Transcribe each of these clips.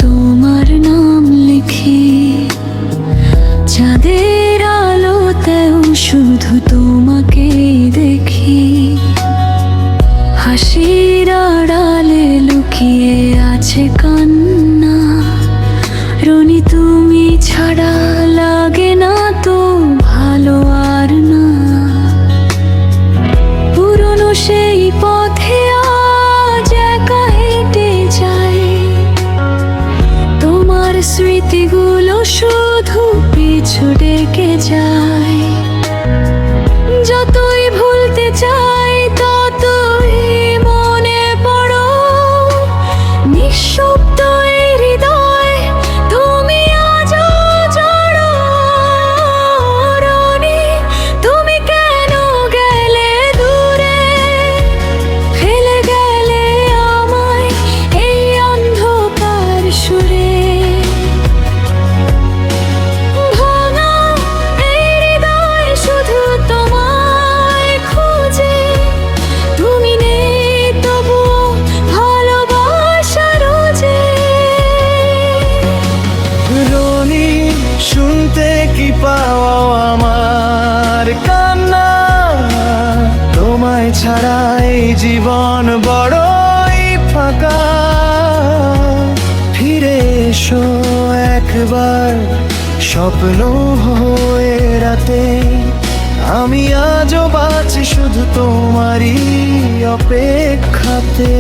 তোমার নাম লিখি, চাঁদের আলোতেও শুধু তোমাকে দেখি। হাসির আড়ালে লুকিয়ে আছে কান্না, রনি তুমি ছাড়া লাগে না তো ভালো আর না। পুরনো সেই পথে আজ একা হেঁটে যাই, তোমার স্মৃতিগুলো শুধু পিছু ডেকে যায়। যতই ভুলতে চাই ততই মনে পড়ো, নিঃশব্দ এই হৃদয় তুমি আজও জড়ো। রনি তুমি কেন গেলে দূরে, ফেলে গেলে আমায় এই অন্ধকার সুরে। ভাঙা এই হৃদয় শুধু তোমায় খোঁজে, তুমি নেই তবুও ভালোবাসা রোজে। রনি শুনতে কি পাও আমার কান্না, তোমায় ছাড়া এই জীবন বড়ই ফাঁকা। ফিরে এসো একবার স্বপ্ন হয়ে রাতে, আমি আজও বাঁচি শুধু তোমারই অপেক্ষাতে।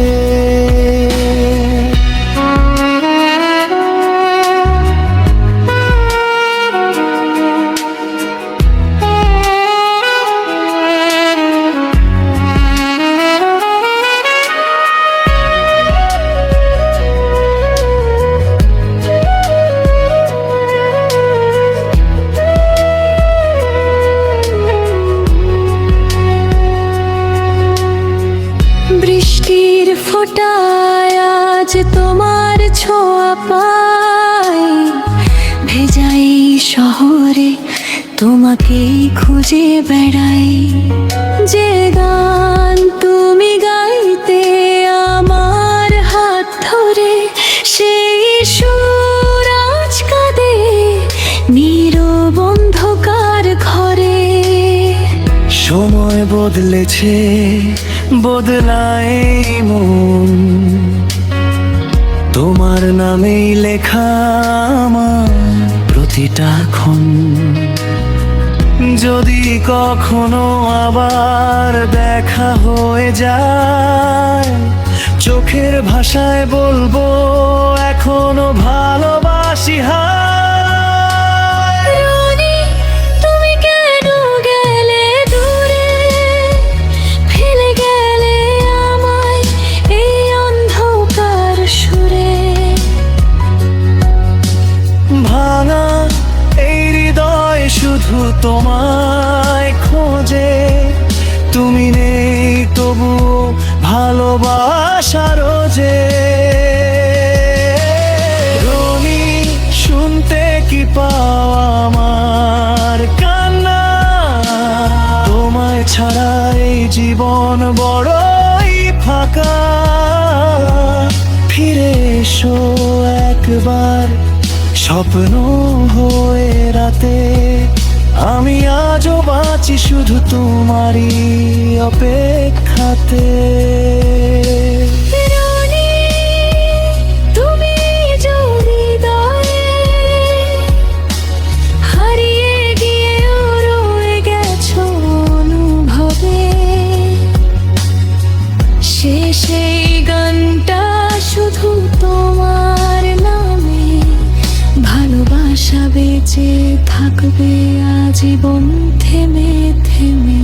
বৃষ্টির ফোঁটায় আজ তোমার ছোঁয়া পাই, ভেজাই শহরে তোমাকেই খুঁজে বেড়াই। যে গান তুমি গাইতে আমার হাত ধরে, সেই সুর আজ কাঁদে নীরব অন্ধকার ঘরে। সময় বদলেছে, বদলায় মন, তোমার নামেই লেখা আমার প্রতিটা ক্ষণ। যদি কখনো আবার দেখা হয়ে যায়, চোখের ভাষায় বলবো এখনো ভালোবাসি। হায় রনি তুমি কেন গেলে দূরে, ফেলে গেলে আমায় এই অন্ধকার সুরে। ভাঙা এই হৃদয় শুধু তোমায় খোঁজে, তুমি নেই তবু ভালোবাসা রোজে। রনি শুনতে কি পাও আমার কান্না, তোমায় ছাড়া এই জীবন বড়ই ফাঁকা। ফিরে এসো একবার স্বপ্ন হয়ে রাতে, আমি আজও বাঁচি শুধু তোমারই অপেক্ষাতে। রনি তুমি যদি হৃদয়ে হারিয়ে গিয়েও রয়ে গেছো অনুভবে, সেই গানটা শুধু তোমার নামে, ভালোবাসা বেঁচে থাকবে আজীবন থেমে থেমে।